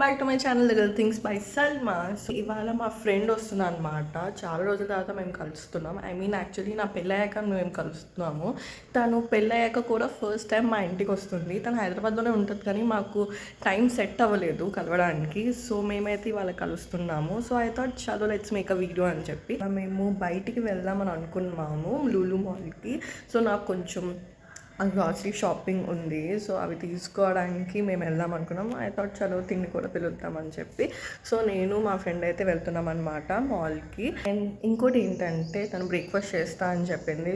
Back to my channel little things by Salma. So ఇవాళ మా friend వస్తుంది అనమాట. చాలా రోజుల తర్వాత మేము కలుస్తున్నాం. యాక్చువల్లీ నా పెళ్ళయ్యాక మేము కలుస్తున్నాము. తను పెళ్ళయ్యాక కూడా ఫస్ట్ టైం మా ఇంటికి వస్తుంది. తను హైదరాబాద్లోనే ఉంటుంది కానీ మాకు టైం సెట్ అవ్వలేదు కలవడానికి. సో మేమైతే ఇవాళ కలుస్తున్నాము. సో ఐ థాట్ చలో లెట్స్ మేక్ అ వీడియో అని చెప్పి మేము బయటికి వెళ్దామని అనుకున్నాము లూలు మాల్కి. సో నాకు కొంచెం గ్రాసరీ షాపింగ్ ఉంది. సో అవి తీసుకోవడానికి మేము వెళ్దాం అనుకున్నాం. ఐ థాట్ చలో తిండి కూడా పిలుద్దామని చెప్పి సో నేను మా ఫ్రెండ్ అయితే వెళ్తున్నాం అనమాట మాల్కి. అండ్ ఇంకోటి ఏంటంటే తను బ్రేక్ఫాస్ట్ చేస్తా అని చెప్పింది.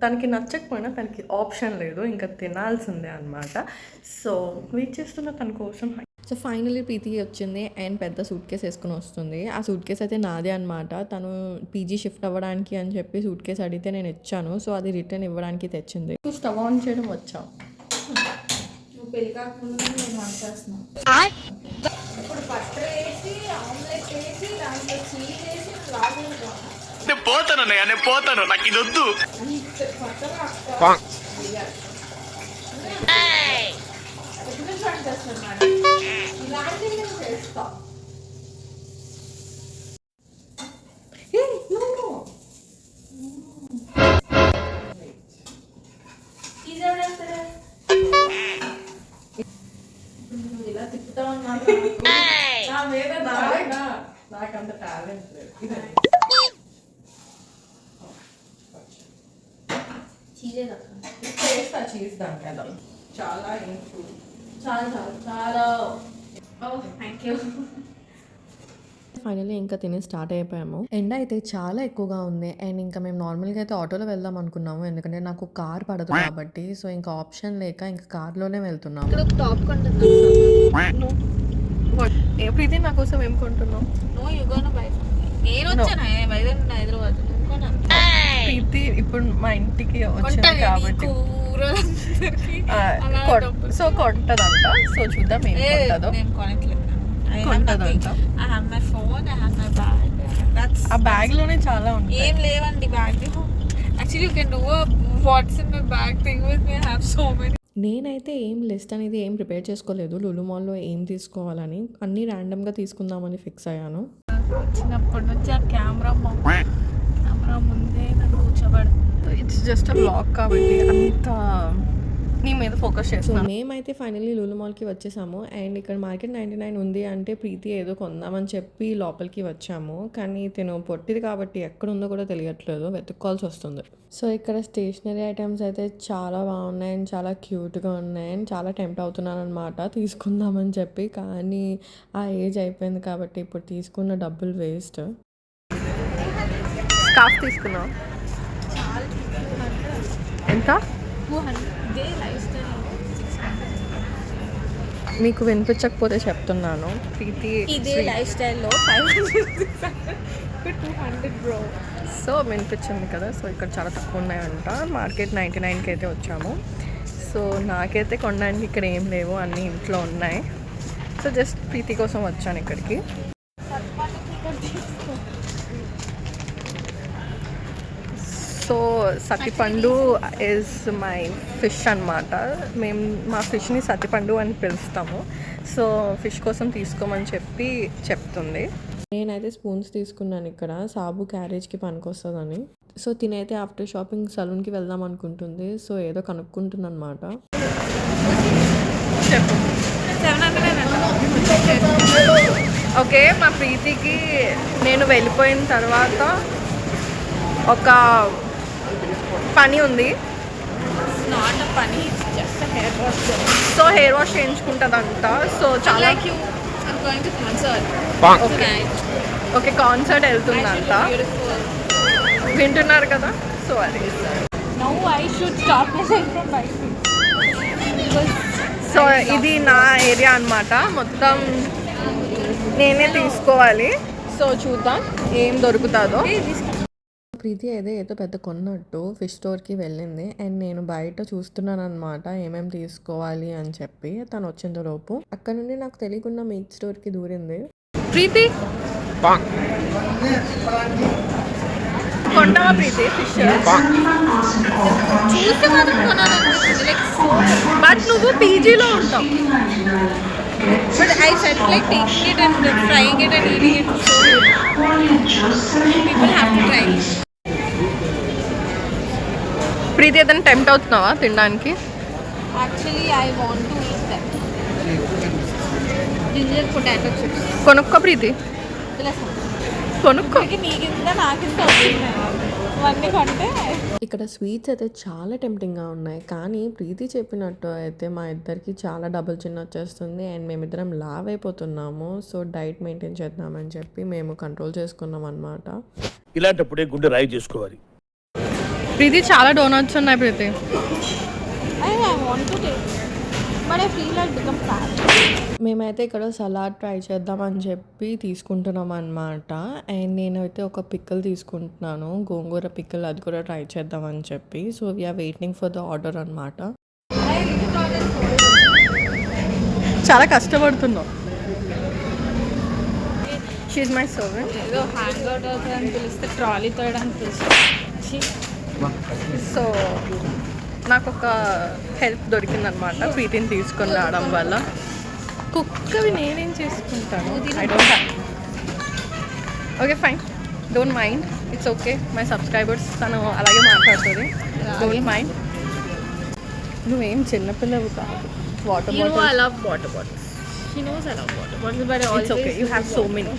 తనకి నచ్చకపోయినా తనకి ఆప్షన్ లేదు, ఇంకా తినాల్సిందే అనమాట. సో వెయిట్ చేస్తున్నా తన కోసం. సో ఫైనలీ ప్రీతి వచ్చింది అండ్ పెద్ద సూట్ కేస్ వేసుకుని వస్తుంది. ఆ సూట్ కేస్ అయితే నాదే అనమాట. తను పీజీ షిఫ్ట్ అవ్వడానికి అని చెప్పి సూట్ కేస్ అడిగితే నేను ఇచ్చాను. సో అది రిటర్న్ ఇవ్వడానికి తెచ్చింది. స్టవ్ ఆన్ చేయడం వచ్చా. నువ్వు పెళ్లి కాకముందు నేను వంట చేస్తున్నాను. ఇప్పుడు బట్టర్ వేసి ఆమ్లెట్ వేసి దాంట్లో చీజ్ వేసి నేను పోతాను నాకు ఇది వద్దు. ఇలాంటివి నేను చేస్తా. ఇలా తిప్పుతా ఉన్నాను. నా మీద నాకంత టాలెంట్ లేదు. చేస్తా చీజ్ దాంట్లో చాలా ఇంప్రూవ్. చాలా థ్యాంక్ యూ. ఫైనల్లీ ఇంకా తిని స్టార్ట్ అయిపోయాము. ఎండ అయితే చాలా ఎక్కువగా ఉంది అండ్ ఇంకా మేము నార్మల్గా అయితే ఆటోలో వెళ్దాం అనుకున్నాము, ఎందుకంటే నాకు కార్ పడదు కాబట్టి. సో ఇంకా ఆప్షన్ లేక ఇంకా కార్లోనే వెళ్తున్నాము. ప్రీతి నా కోసం ఏం కొంటున్నావు? హైదరాబాద్ ప్రీతి ఇప్పుడు మా ఇంటికి వచ్చింది కాబట్టి సో కొంటదంట. సో చూద్దాం ఏం కొంటదో. ఆ బ్యాగ్ లోనే చాలా ఉంటాయి. ఏం లేవండి bag. Actually you can do what's in my bag thing with me. I have so many. నేనైతే ఏం లిస్ట్ అనేది ఏం ప్రిపేర్ చేసుకోలేదు లులు మాల్లో ఏం తీసుకోవాలని. అన్నీ ర్యాండమ్గా తీసుకుందామని ఫిక్స్ అయ్యాను. చిన్నప్పటి నుంచి ఆ కెమెరా ముందే నాకు కూర్చోబడుతుంది. ఇట్స్ జస్ట్ అ బ్లాగ్ కాబట్టి అంత నీ మీద ఫోకస్ సో చేస్తున్నాను. మేమైతే ఫైనల్లీ లులు మాల్కి వచ్చేసాము అండ్ ఇక్కడ మార్కెట్ 99 ఉంది అంటే ప్రీతి ఏదో కొందామని చెప్పి లోపలికి వచ్చాము. కానీ తిను పొట్టిది కాబట్టి ఎక్కడ ఉందో కూడా తెలియట్లేదు, వెతుక్కోవాల్సి వస్తుంది. సో ఇక్కడ స్టేషనరీ ఐటమ్స్ అయితే చాలా బాగున్నాయి అండ్ చాలా క్యూట్గా ఉన్నాయి అండ్ చాలా టెంప్ట్ అవుతున్నాను అనమాట తీసుకుందామని చెప్పి. కానీ ఆ ఏజ్ అయిపోయింది కాబట్టి ఇప్పుడు తీసుకున్న డబ్బులు వేస్ట్. స్కార్ఫ్ తీసుకున్నావు ఎంత? 200. మీకు వినిపించకపోతే చెప్తున్నాను. ప్రీతి ఇదే లైఫ్ స్టైల్లో 500 బ్రో. సో వినిపించింది కదా. సో ఇక్కడ చాలా తక్కువ ఉన్నాయంట. మార్కెట్ 99కి అయితే వచ్చాము. సో నాకైతే కొనడానికి ఇక్కడ ఏం లేవు, అన్నీ ఇంట్లో ఉన్నాయి. సో జస్ట్ ప్రీతి కోసం వచ్చాను ఇక్కడికి. సో సతిపండు ఈజ్ మై ఫిష్ అనమాట. మేము మా ఫిష్ని సతిపండు అని పిలుస్తాము. సో ఫిష్ కోసం తీసుకోమని చెప్పి చెప్తుంది. నేనైతే స్పూన్స్ తీసుకున్నాను ఇక్కడ, సాబు క్యారేజ్కి పనికొస్తుందని. సో తినైతే ఆఫ్టర్ షాపింగ్ సలూన్కి వెళ్దాం అనుకుంటుంది. సో ఏదో కనుక్కుంటుంది అనమాట. ఓకే, మా ప్రీతికి నేను వెళ్ళిపోయిన తర్వాత ఒక పని ఉంది. సో హెయిర్ వాష్ చేయించుకుంటుందంట. సో చాలా ఓకే కాన్సర్ట్ వెళ్తుందంట. వింటున్నారు కదా. సో అది సో ఇది నా ఏరియా అనమాట. మొత్తం నేనే తీసుకోవాలి. సో చూద్దాం ఏం దొరుకుతుందో. ప్రీతి అయితే ఏదో పెద్ద కొన్నట్టు ఫిష్ స్టోర్కి వెళ్ళింది అండ్ నేను బయట చూస్తున్నాను అనమాట ఏమేమి తీసుకోవాలి అని చెప్పి. తను వచ్చింది లోపు అక్కడ నుండి నాకు తెలియకుండా మీట్ స్టోర్కి దూరింది. ప్రీతి కొంటావా ప్రీతి ఫిష్? చూస్తే మాత్రం కొనాలనిపిస్తుంది. బట్ నువ్వు పీజీలో ఉంటావు. But I felt like taking it and frying it and eating it. So people have to try. ప్రీతి ఏదైనా టెంప్ట్ అవుతున్నావా తినడానికి? Actually, I want to eat that. Ginger potato chips. కొనుక్కో ప్రీతి, కొనుక్కో. నీకింత నాకింత వచ్చింది అవన్నీ కొంటే. ఇక్కడ స్వీట్స్ అయితే చాలా టెంప్టింగ్గా ఉన్నాయి, కానీ ప్రీతి చెప్పినట్టు అయితే మా ఇద్దరికి చాలా డబుల్ చిన్న వచ్చేస్తుంది అండ్ మేమిద్దరం లావ్ అయిపోతున్నాము. సో డైట్ మెయింటైన్ చేద్దామని చెప్పి మేము కంట్రోల్ చేసుకున్నాం అనమాట. ఇలాంటప్పుడే గుండె రాయి చేసుకోవాలి. ప్రీతి చాలా డోనట్స్ ఉన్నాయి ప్రీతి. I want to taste. But I feel like become fat. మేమైతే ఇక్కడ సలాడ్ ట్రై చేద్దామని చెప్పి తీసుకుంటున్నాం అనమాట. అండ్ నేనైతే ఒక పిక్కల్ తీసుకుంటున్నాను, గోంగూర పిక్కల్, అది కూడా ట్రై చేద్దామని చెప్పి. So we're waiting for the order అనమాట. I really thought it చాలా కష్టపడుతున్నావు. She my servant. ఏదో హ్యాంగ్ అవుట్ అవుతుందని పిలిస్తే ట్రాలీ తోయడానికి పిలిచి. సో నాకు ఒక హెల్ప్ దొరికిందనమాట ప్రీతిని తీసుకొని రావడం వల్ల. కుక్కవి నేనేం చేసుకుంటాను, I don't have. Okay fine, don't mind, it's okay. My subscribers తను అలాగే మాట్లాడుతుంది, డోంట్ మైండ్. నువ్వేం చిన్నపిల్లవు కాదు. Water You know I bottle, love water bottles. She knows I love water bottles, but I it's always okay, you have so many.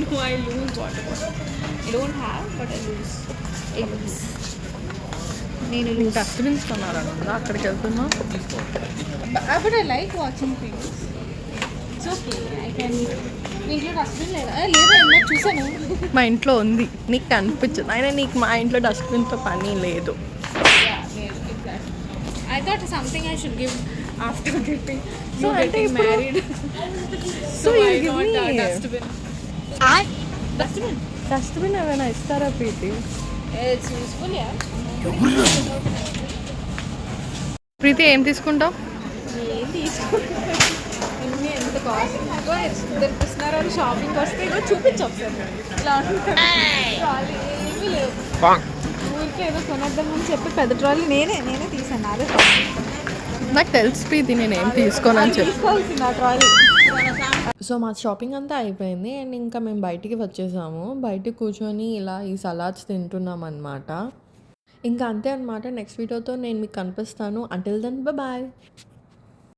No, I lose water bottles. I don't have, but I lose. నేను నీకు dustbins కొనాలని ఉందా? అక్కడికి వెళ్తున్నావు. but I like watching things. It's okay. I can. మీ ఇంట్లో dustbin లేదా? లేదా ఏమన్నా చూసాను. మా ఇంట్లో ఉంది, నీకు కనిపించదు. అయినా నీకు మా ఇంట్లో డస్ట్బిన్తో పని లేదు. Exactly. I thought something I should give after getting So, getting ఇప్పుడు- married. So you why give not me. dustbin? Dustbin. Dustbin ఏమైనా ఇస్తారా ప్రీతి? It's useful, yeah. ప్రీతి ఏం తీసుకుంటావు? ఏం తీసుకుంటాను అన్నీ ఎంత కాస్ట్ ఇదిగో ఇద్దరు కృష్ణారావు షాపింగ్ వస్తే ఇగో చూపించు ఒకసారి ఇలా ఉంటుంది ట్రాలీ ఏమీ లేవు ఊరికే ఏదో కొనేద్దామని చెప్పి పెద్ద ట్రాలీ నేనే తీసాను అదే నాకు తెలుసు ప్రీతి నేను ఏం తీసుకోనని చెప్పి. తీసుకోవాల్సింది ఆ ట్రాలీ. సో మా షాపింగ్ అంతా అయిపోయింది అండ్ ఇంకా మేము బయటికి వచ్చేసాము. బయటికి కూర్చొని ఇలా ఈ సలాడ్స్ తింటున్నాం అనమాట. ఇంకా అంతే అనమాట. నెక్స్ట్ వీడియోతో నేను మీకు కనిపిస్తాను. Until then bye.